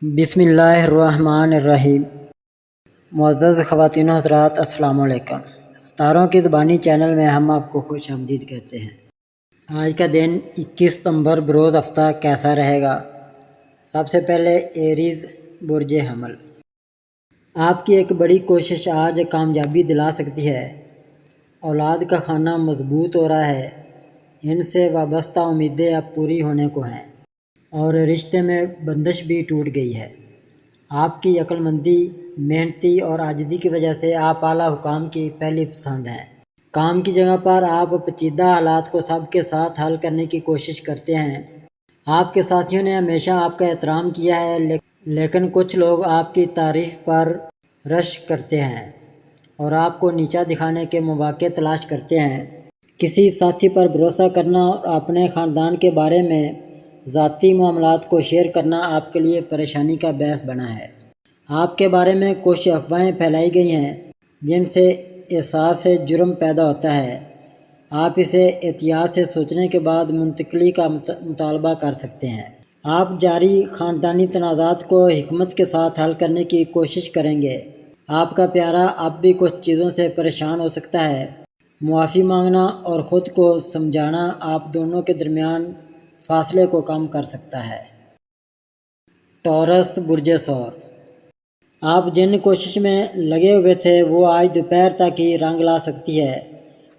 بسم اللہ الرحمن الرحیم۔ معزز خواتین و حضرات، السلام علیکم۔ ستاروں کی زبانی چینل میں ہم آپ کو خوش آمدید کہتے ہیں۔ آج کا دن 21 ستمبر بروز ہفتہ کیسا رہے گا؟ سب سے پہلے ایریز برج حمل، آپ کی ایک بڑی کوشش آج کامیابی دلا سکتی ہے۔ اولاد کا خانہ مضبوط ہو رہا ہے، ان سے وابستہ امیدیں اب پوری ہونے کو ہیں اور رشتے میں بندش بھی ٹوٹ گئی ہے۔ آپ کی عقل مندی، محنتی اور عاجزی کی وجہ سے آپ اعلیٰ حکام کی پہلی پسند ہیں۔ کام کی جگہ پر آپ پیچیدہ حالات کو سب کے ساتھ حل کرنے کی کوشش کرتے ہیں۔ آپ کے ساتھیوں نے ہمیشہ آپ کا احترام کیا ہے، لیکن کچھ لوگ آپ کی تعریف پر رشک کرتے ہیں اور آپ کو نیچا دکھانے کے مواقع تلاش کرتے ہیں۔ کسی ساتھی پر بھروسہ کرنا اور اپنے خاندان کے بارے میں ذاتی معاملات کو شیئر کرنا آپ کے لیے پریشانی کا باعث بنا ہے۔ آپ کے بارے میں کچھ افواہیں پھیلائی گئی ہیں جن سے احساس جرم پیدا ہوتا ہے۔ آپ اسے احتیاط سے سوچنے کے بعد منتقلی کا مطالبہ کر سکتے ہیں۔ آپ جاری خاندانی تنازعات کو حکمت کے ساتھ حل کرنے کی کوشش کریں گے۔ آپ کا پیارا اب بھی کچھ چیزوں سے پریشان ہو سکتا ہے۔ معافی مانگنا اور خود کو سمجھانا آپ دونوں کے درمیان فاصلے کو کم کر سکتا ہے۔ ٹورس برج ثور، آپ جن کوشش میں لگے ہوئے تھے وہ آج دوپہر تک ہی رنگ لا سکتی ہے،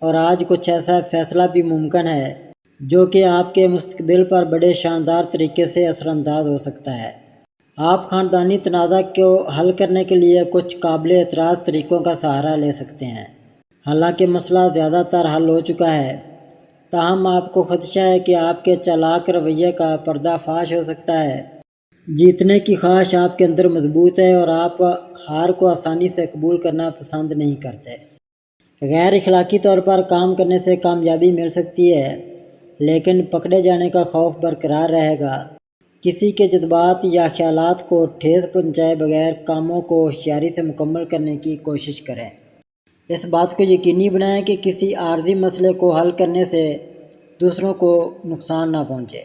اور آج کچھ ایسا فیصلہ بھی ممکن ہے جو کہ آپ کے مستقبل پر بڑے شاندار طریقے سے اثر انداز ہو سکتا ہے۔ آپ خاندانی تنازع کو حل کرنے کے لیے کچھ قابل اعتراض طریقوں کا سہارا لے سکتے ہیں۔ حالانکہ مسئلہ زیادہ تر حل ہو چکا ہے، تاہم آپ کو خدشہ ہے کہ آپ کے چالاک رویے کا پردہ فاش ہو سکتا ہے۔ جیتنے کی خواہش آپ کے اندر مضبوط ہے اور آپ ہار کو آسانی سے قبول کرنا پسند نہیں کرتے۔ غیر اخلاقی طور پر کام کرنے سے کامیابی مل سکتی ہے، لیکن پکڑے جانے کا خوف برقرار رہے گا۔ کسی کے جذبات یا خیالات کو ٹھیس پہنچائے بغیر کاموں کو ہوشیاری سے مکمل کرنے کی کوشش کریں۔ اس بات کو یقینی بنائیں کہ کسی عارضی مسئلے کو حل کرنے سے دوسروں کو نقصان نہ پہنچے۔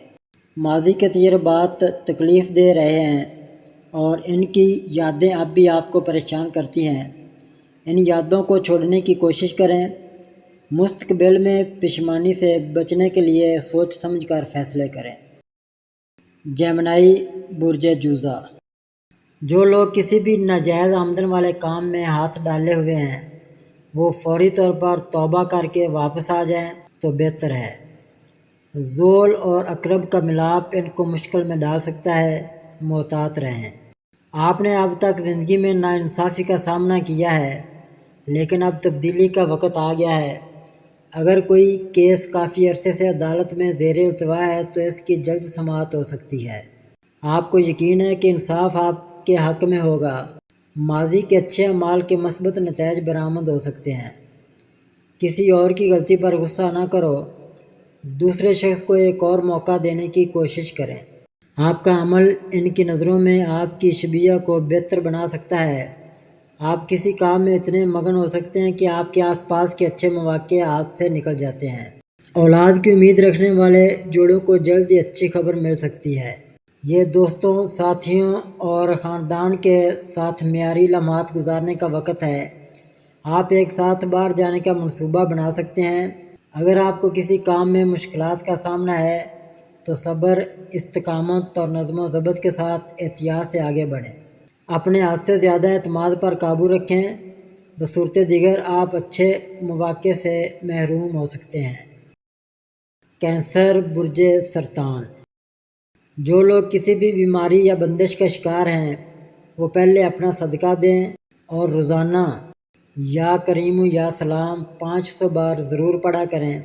ماضی کے تجربات تکلیف دے رہے ہیں اور ان کی یادیں اب بھی آپ کو پریشان کرتی ہیں۔ ان یادوں کو چھوڑنے کی کوشش کریں۔ مستقبل میں پشیمانی سے بچنے کے لیے سوچ سمجھ کر فیصلے کریں۔ جیمنائی برج جوزہ، جو لوگ کسی بھی ناجائز آمدن والے کام میں ہاتھ ڈالے ہوئے ہیں وہ فوری طور پر توبہ کر کے واپس آ جائیں تو بہتر ہے۔ ذول اور عقرب کا ملاپ ان کو مشکل میں ڈال سکتا ہے، محتاط رہیں۔ آپ نے اب تک زندگی میں ناانصافی کا سامنا کیا ہے، لیکن اب تبدیلی کا وقت آ گیا ہے۔ اگر کوئی کیس کافی عرصے سے عدالت میں زیر التوا ہے تو اس کی جلد سماعت ہو سکتی ہے۔ آپ کو یقین ہے کہ انصاف آپ کے حق میں ہوگا۔ ماضی کے اچھے اعمال کے مثبت نتائج برآمد ہو سکتے ہیں۔ کسی اور کی غلطی پر غصہ نہ کرو، دوسرے شخص کو ایک اور موقع دینے کی کوشش کریں۔ آپ کا عمل ان کی نظروں میں آپ کی شبیہ کو بہتر بنا سکتا ہے۔ آپ کسی کام میں اتنے مگن ہو سکتے ہیں کہ آپ کے آس پاس کے اچھے مواقع ہاتھ سے نکل جاتے ہیں۔ اولاد کی امید رکھنے والے جوڑوں کو جلد ہی اچھی خبر مل سکتی ہے۔ یہ دوستوں، ساتھیوں اور خاندان کے ساتھ معیاری لمحات گزارنے کا وقت ہے۔ آپ ایک ساتھ باہر جانے کا منصوبہ بنا سکتے ہیں۔ اگر آپ کو کسی کام میں مشکلات کا سامنا ہے تو صبر، استقامت اور نظم و ضبط کے ساتھ احتیاط سے آگے بڑھیں۔ اپنے حد سے زیادہ اعتماد پر قابو رکھیں، بصورت دیگر آپ اچھے مواقع سے محروم ہو سکتے ہیں۔ کینسر برج سرطان، جو لوگ کسی بھی بیماری یا بندش کا شکار ہیں وہ پہلے اپنا صدقہ دیں اور روزانہ یا کریم یا سلام 500 بار ضرور پڑھا کریں۔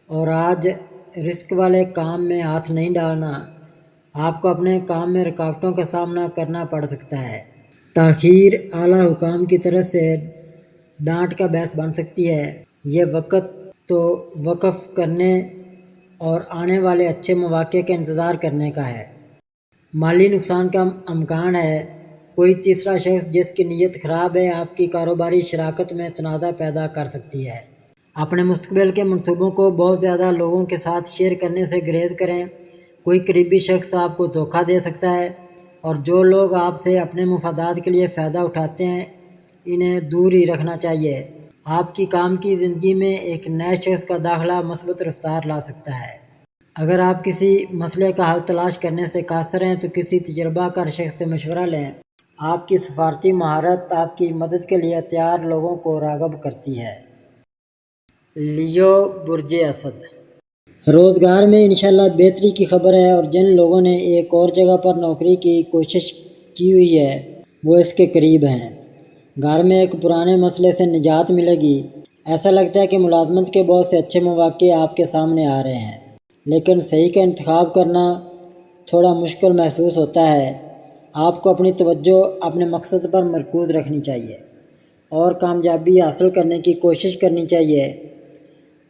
اور آج رزق والے کام میں ہاتھ نہیں ڈالنا، آپ کو اپنے کام میں رکاوٹوں کا سامنا کرنا پڑ سکتا ہے۔ تاخیر اعلیٰ حکام کی طرف سے ڈانٹ کا باعث بن سکتی ہے۔ یہ وقت تو وقف کرنے اور آنے والے اچھے مواقع کا انتظار کرنے کا ہے۔ مالی نقصان کا امکان ہے۔ کوئی تیسرا شخص جس کی نیت خراب ہے آپ کی کاروباری شراکت میں تنازع پیدا کر سکتی ہے۔ اپنے مستقبل کے منصوبوں کو بہت زیادہ لوگوں کے ساتھ شیئر کرنے سے گریز کریں۔ کوئی قریبی شخص آپ کو دھوکہ دے سکتا ہے اور جو لوگ آپ سے اپنے مفادات کے لیے فائدہ اٹھاتے ہیں انہیں دور ہی رکھنا چاہیے۔ آپ کی کام کی زندگی میں ایک نئے شخص کا داخلہ مثبت رفتار لا سکتا ہے۔ اگر آپ کسی مسئلے کا حل تلاش کرنے سے قاصر ہیں تو کسی تجربہ کار شخص سے مشورہ لیں۔ آپ کی سفارتی مہارت آپ کی مدد کے لیے تیار لوگوں کو راغب کرتی ہے۔ لیو برج اسد، روزگار میں انشاءاللہ بہتری کی خبر ہے، اور جن لوگوں نے ایک اور جگہ پر نوکری کی کوشش کی ہوئی ہے وہ اس کے قریب ہیں۔ گھر میں ایک پرانے مسئلے سے نجات ملے گی۔ ایسا لگتا ہے کہ ملازمت کے بہت سے اچھے مواقع آپ کے سامنے آ رہے ہیں، لیکن صحیح کا انتخاب کرنا تھوڑا مشکل محسوس ہوتا ہے۔ آپ کو اپنی توجہ اپنے مقصد پر مرکوز رکھنی چاہیے اور کامیابی حاصل کرنے کی کوشش کرنی چاہیے۔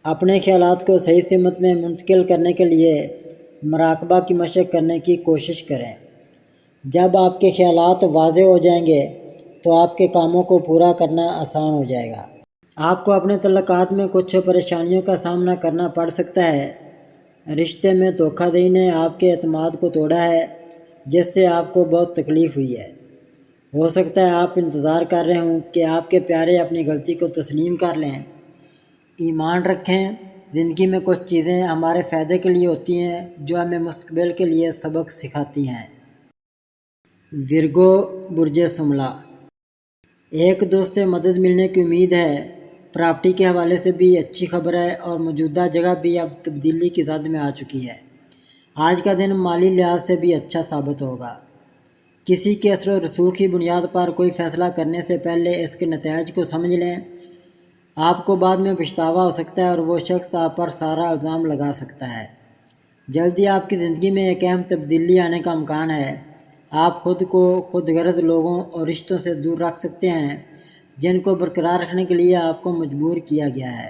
اپنے خیالات کو صحیح سمت میں منتقل کرنے کے لیے مراقبہ کی مشق کرنے کی کوشش کریں۔ جب آپ کے خیالات واضح ہو جائیں گے تو آپ کے کاموں کو پورا کرنا آسان ہو جائے گا۔ آپ کو اپنے تعلقات میں کچھ پریشانیوں کا سامنا کرنا پڑ سکتا ہے۔ رشتے میں دھوکہ دہی نے آپ کے اعتماد کو توڑا ہے، جس سے آپ کو بہت تکلیف ہوئی ہے۔ ہو سکتا ہے آپ انتظار کر رہے ہوں کہ آپ کے پیارے اپنی غلطی کو تسلیم کر لیں۔ ایمان رکھیں، زندگی میں کچھ چیزیں ہمارے فائدے کے لیے ہوتی ہیں جو ہمیں مستقبل کے لیے سبق سکھاتی ہیں۔ ورگو برج شملہ، ایک دوست سے مدد ملنے کی امید ہے۔ پراپرٹی کے حوالے سے بھی اچھی خبر ہے اور موجودہ جگہ بھی اب تبدیلی کی زد میں آ چکی ہے۔ آج کا دن مالی لحاظ سے بھی اچھا ثابت ہوگا۔ کسی کے اثر و رسوخ کی بنیاد پر کوئی فیصلہ کرنے سے پہلے اس کے نتائج کو سمجھ لیں۔ آپ کو بعد میں پچھتاوا ہو سکتا ہے اور وہ شخص آپ پر سارا الزام لگا سکتا ہے۔ جلدی آپ کی زندگی میں ایک اہم تبدیلی آنے کا امکان ہے۔ آپ خود کو خود غرض لوگوں اور رشتوں سے دور رکھ سکتے ہیں جن کو برقرار رکھنے کے لیے آپ کو مجبور کیا گیا ہے۔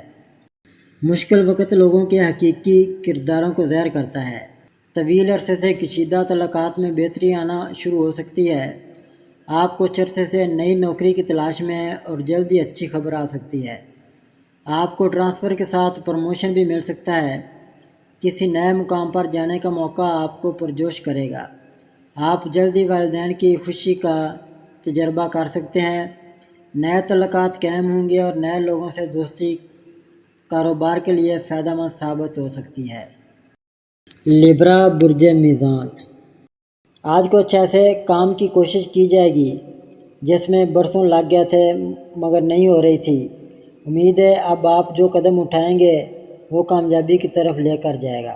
مشکل وقت لوگوں کے حقیقی کرداروں کو ظاہر کرتا ہے۔ طویل عرصے سے کشیدہ تعلقات میں بہتری آنا شروع ہو سکتی ہے۔ آپ کچھ عرصے سے نئی نوکری کی تلاش میں ہیں اور جلدی اچھی خبر آ سکتی ہے۔ آپ کو ٹرانسفر کے ساتھ پروموشن بھی مل سکتا ہے۔ کسی نئے مقام پر جانے کا موقع آپ کو پرجوش کرے گا۔ آپ جلدی والدین کی خوشی کا تجربہ کر سکتے ہیں۔ نئے تعلقات قائم ہوں گے اور نئے لوگوں سے دوستی کاروبار کے لیے فائدہ مند ثابت ہو سکتی ہے۔ لیبرا برج میزان، آج کچھ ایسے کام کی کوشش کی جائے گی جس میں برسوں لگ گئے تھے مگر نہیں ہو رہی تھی۔ امید ہے اب آپ جو قدم اٹھائیں گے وہ کامیابی کی طرف لے کر جائے گا۔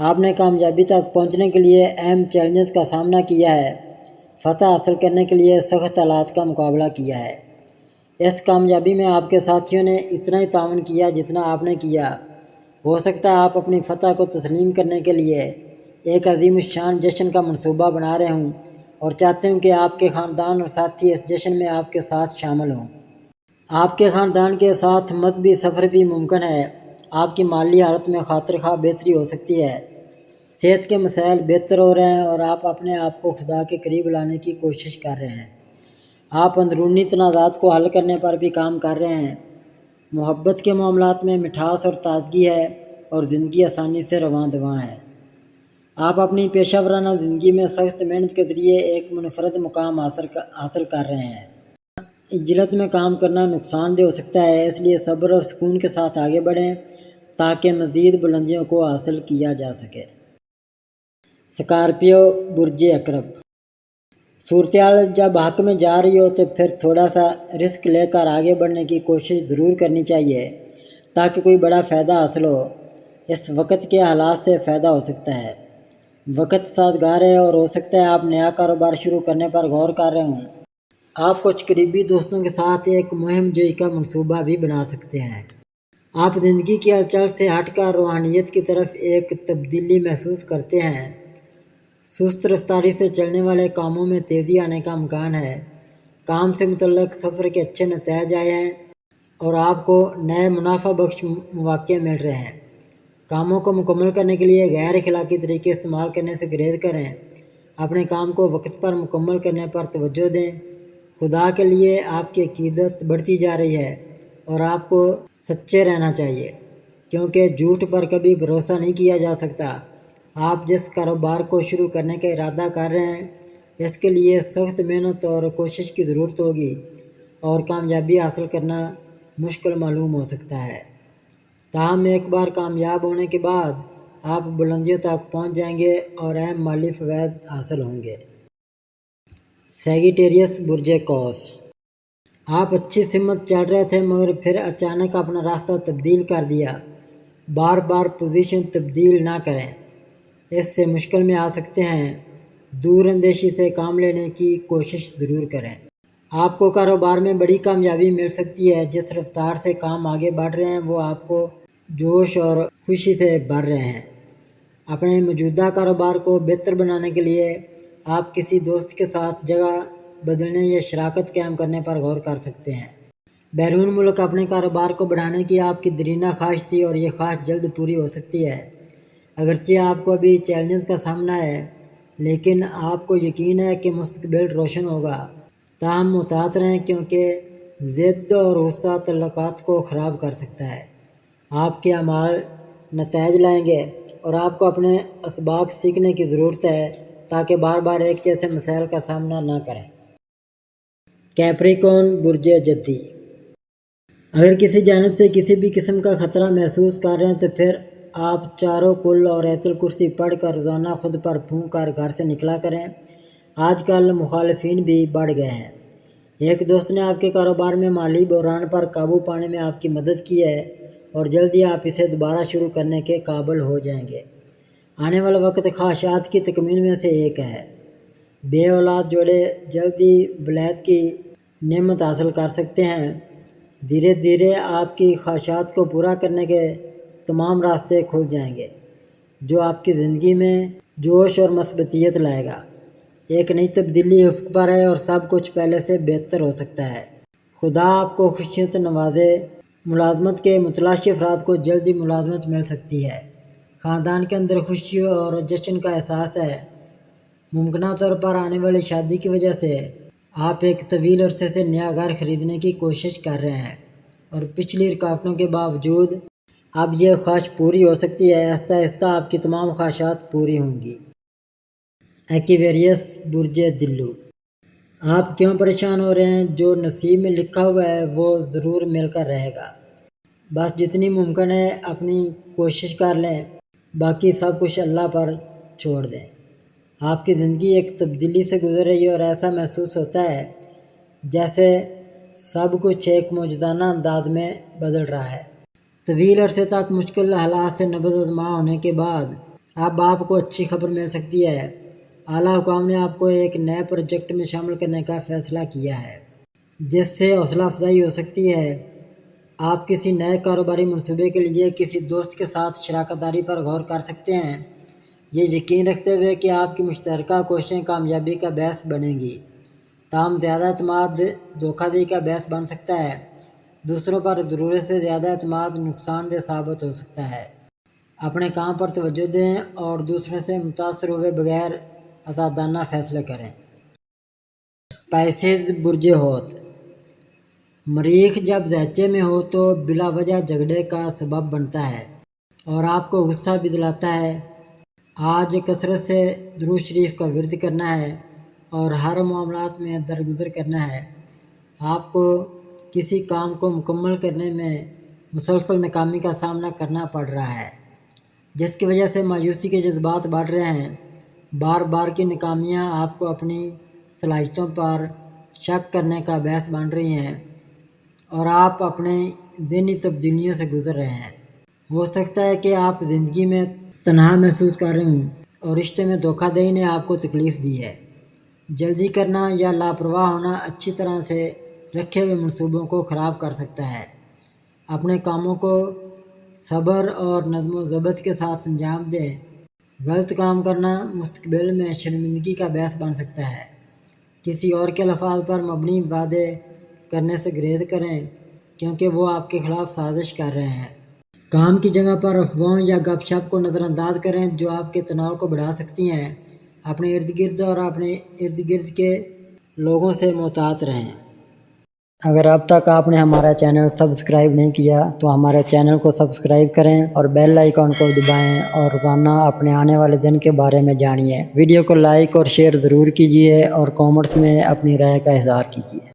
آپ نے کامیابی تک پہنچنے کے لیے اہم چیلنجز کا سامنا کیا ہے، فتح حاصل کرنے کے لیے سخت حالات کا مقابلہ کیا ہے۔ اس کامیابی میں آپ کے ساتھیوں نے اتنا ہی تعاون کیا جتنا آپ نے کیا۔ ہو سکتا ہے آپ اپنی فتح کو تسلیم کرنے کے لیے ایک عظیم الشان جشن کا منصوبہ بنا رہے ہوں اور چاہتے ہوں کہ آپ کے خاندان اور ساتھی اس جشن میں آپ کے ساتھ شامل ہوں۔ آپ کے خاندان کے ساتھ مذہبی سفر بھی ممکن ہے۔ آپ کی مالی حالت میں خاطر خواہ بہتری ہو سکتی ہے۔ صحت کے مسائل بہتر ہو رہے ہیں اور آپ اپنے آپ کو خدا کے قریب لانے کی کوشش کر رہے ہیں۔ آپ اندرونی تنازعات کو حل کرنے پر بھی کام کر رہے ہیں۔ محبت کے معاملات میں مٹھاس اور تازگی ہے اور زندگی آسانی سے رواں دواں ہے۔ آپ اپنی پیشہ ورانہ زندگی میں سخت محنت کے ذریعے ایک منفرد مقام حاصل کر رہے ہیں۔ عجلت میں کام کرنا نقصان دہ ہو سکتا ہے، اس لیے صبر اور سکون کے ساتھ آگے بڑھیں تاکہ مزید بلندیوں کو حاصل کیا جا سکے۔ اسکارپیو برج عقرب، صورتحال جب حق میں جا رہی ہو تو پھر تھوڑا سا رسک لے کر آگے بڑھنے کی کوشش ضرور کرنی چاہیے تاکہ کوئی بڑا فائدہ حاصل ہو۔ اس وقت کے حالات سے فائدہ ہو سکتا ہے۔ وقت سازگار ہے اور ہو سکتا ہے آپ نیا کاروبار شروع کرنے پر غور کر رہے ہوں۔ آپ کچھ قریبی دوستوں کے ساتھ ایک مہم جوئی کا منصوبہ بھی بنا سکتے ہیں۔ آپ زندگی کی ہلچل سے ہٹ کر روحانیت کی طرف ایک تبدیلی محسوس کرتے ہیں۔ سست رفتاری سے چلنے والے کاموں میں تیزی آنے کا امکان ہے۔ کام سے متعلق سفر کے اچھے نتائج آئے ہیں اور آپ کو نئے منافع بخش مواقع مل رہے ہیں۔ کاموں کو مکمل کرنے کے لیے غیر اخلاقی طریقے استعمال کرنے سے گریز کریں۔ اپنے کام کو وقت پر مکمل کرنے پر توجہ دیں۔ خدا کے لیے آپ کی عقیدت بڑھتی جا رہی ہے اور آپ کو سچے رہنا چاہیے کیونکہ جھوٹ پر کبھی بھروسہ نہیں کیا جا سکتا۔ آپ جس کاروبار کو شروع کرنے کا ارادہ کر رہے ہیں اس کے لیے سخت محنت اور کوشش کی ضرورت ہوگی اور کامیابی حاصل کرنا مشکل معلوم ہو سکتا ہے، تاہم ایک بار کامیاب ہونے کے بعد آپ بلندیوں تک پہنچ جائیں گے اور اہم مالی فوائد حاصل ہوں گے۔ سیگیٹیریس برج قوس، آپ اچھی سمت چل رہے تھے مگر پھر اچانک اپنا راستہ تبدیل کر دیا۔ بار بار پوزیشن تبدیل نہ کریں، اس سے مشکل میں آ سکتے ہیں۔ دور اندیشی سے کام لینے کی کوشش ضرور کریں۔ آپ کو کاروبار میں بڑی کامیابی مل سکتی ہے۔ جس رفتار سے کام آگے بڑھ رہے ہیں وہ آپ کو جوش اور خوشی سے بھر رہے ہیں۔ اپنے موجودہ کاروبار کو بہتر بنانے کے لیے آپ کسی دوست کے ساتھ جگہ بدلنے یا شراکت قائم کرنے پر غور کر سکتے ہیں۔ بیرون ملک اپنے کاروبار کو بڑھانے کی آپ کی دیرینہ خواہش تھی اور یہ خواہش جلد پوری ہو سکتی ہے۔ اگرچہ آپ کو ابھی چیلنجز کا سامنا ہے، لیکن آپ کو یقین ہے کہ مستقبل روشن ہوگا۔ تاہم محتاط رہیں کیونکہ ضد اور غصہ تعلقات کو خراب کر سکتا ہے۔ آپ کے اعمال نتائج لائیں گے اور آپ کو اپنے اسباق سیکھنے کی ضرورت ہے تاکہ بار بار ایک جیسے مسائل کا سامنا نہ کریں۔ کیپریکون برج جدی، اگر کسی جانب سے کسی بھی قسم کا خطرہ محسوس کر رہے ہیں تو پھر آپ چاروں کل اور ایت الکرسی پڑھ کر روزانہ خود پر پھونک کر گھر سے نکلا کریں۔ آج کل مخالفین بھی بڑھ گئے ہیں۔ ایک دوست نے آپ کے کاروبار میں مالی بحران پر قابو پانے میں آپ کی مدد کی ہے اور جلد ہی آپ اسے دوبارہ شروع کرنے کے قابل ہو جائیں گے۔ آنے والا وقت خواہشات کی تکمیل میں سے ایک ہے۔ بے اولاد جوڑے جلد ہی ولادت کی نعمت حاصل کر سکتے ہیں۔ دھیرے دھیرے آپ کی خواہشات کو پورا کرنے کے تمام راستے کھل جائیں گے، جو آپ کی زندگی میں جوش اور مثبتیت لائے گا۔ ایک نئی تبدیلی افق پر ہے اور سب کچھ پہلے سے بہتر ہو سکتا ہے۔ خدا آپ کو خوشیوں سے نوازے۔ ملازمت کے متلاشی افراد کو جلد ہی ملازمت مل سکتی ہے۔ خاندان کے اندر خوشی اور جشن کا احساس ہے۔ ممکنہ طور پر آنے والی شادی کی وجہ سے آپ ایک طویل عرصے سے نیا گھر خریدنے کی کوشش کر رہے ہیں اور پچھلی رکاوٹوں کے باوجود اب یہ خواہش پوری ہو سکتی ہے۔ آہستہ آہستہ آپ کی تمام خواہشات پوری ہوں گی۔ ایکویریس برج دلو، آپ کیوں پریشان ہو رہے ہیں؟ جو نصیب میں لکھا ہوا ہے وہ ضرور مل کر رہے گا۔ بس جتنی ممکن ہے اپنی کوشش کر لیں، باقی سب کچھ اللہ پر چھوڑ دیں۔ آپ کی زندگی ایک تبدیلی سے گزر رہی ہے اور ایسا محسوس ہوتا ہے جیسے سب کچھ ایک معجزانہ انداز میں بدل رہا ہے۔ طویل عرصے تک مشکل حالات سے نبض آزما ہونے کے بعد اب آپ کو اچھی خبر مل سکتی ہے۔ اعلیٰ حکام نے آپ کو ایک نئے پروجیکٹ میں شامل کرنے کا فیصلہ کیا ہے جس سے حوصلہ افزائی ہو سکتی ہے۔ آپ کسی نئے کاروباری منصوبے کے لیے کسی دوست کے ساتھ شراکت داری پر غور کر سکتے ہیں، یہ یقین رکھتے ہوئے کہ آپ کی مشترکہ کوششیں کامیابی کا باعث بنیں گی۔ تاہم زیادہ اعتماد دھوکہ دہی کا باعث بن سکتا ہے۔ دوسروں پر ضرورت سے زیادہ اعتماد نقصان دہ ثابت ہو سکتا ہے۔ اپنے کام پر توجہ دیں اور دوسروں سے متاثر ہوئے بغیر آزادانہ فیصلے کریں۔ پائسیز برج حوت، مریخ جب ذیچے میں ہو تو بلا وجہ جھگڑے کا سبب بنتا ہے اور آپ کو غصہ بھی دلاتا ہے۔ آج کثرت سے درود شریف کا ورد کرنا ہے اور ہر معاملات میں درگزر کرنا ہے۔ آپ کو کسی کام کو مکمل کرنے میں مسلسل ناکامی کا سامنا کرنا پڑ رہا ہے، جس کی وجہ سے مایوسی کے جذبات بڑھ رہے ہیں۔ بار بار کی ناکامیاں آپ کو اپنی صلاحیتوں پر شک کرنے کا باعث بن رہی ہیں اور آپ اپنے ذہنی تبدیلیوں سے گزر رہے ہیں۔ ہو سکتا ہے کہ آپ زندگی میں تنہا محسوس کر رہے ہوں اور رشتے میں دھوکہ دہی نے آپ کو تکلیف دی ہے۔ جلدی کرنا یا لاپرواہ ہونا اچھی طرح سے رکھے ہوئے منصوبوں کو خراب کر سکتا ہے۔ اپنے کاموں کو صبر اور نظم و ضبط کے ساتھ انجام دیں۔ غلط کام کرنا مستقبل میں شرمندگی کا باعث بن سکتا ہے۔ کسی اور کے الفاظ پر مبنی وعدے کرنے سے گریز کریں کیونکہ وہ آپ کے خلاف سازش کر رہے ہیں۔ کام کی جگہ پر افواہوں یا گپ شپ کو نظر انداز کریں جو آپ کے تناؤ کو بڑھا سکتی ہیں۔ اپنے ارد گرد اور اپنے ارد گرد کے لوگوں سے محتاط رہیں۔ اگر اب تک آپ نے ہمارا چینل سبسکرائب نہیں کیا تو ہمارے چینل کو سبسکرائب کریں اور بیل آئیکن کو دبائیں اور روزانہ اپنے آنے والے دن کے بارے میں جانیے۔ ویڈیو کو لائک اور شیئر ضرور کیجیے اور کامنٹس میں اپنی رائے کا اظہار کیجیے۔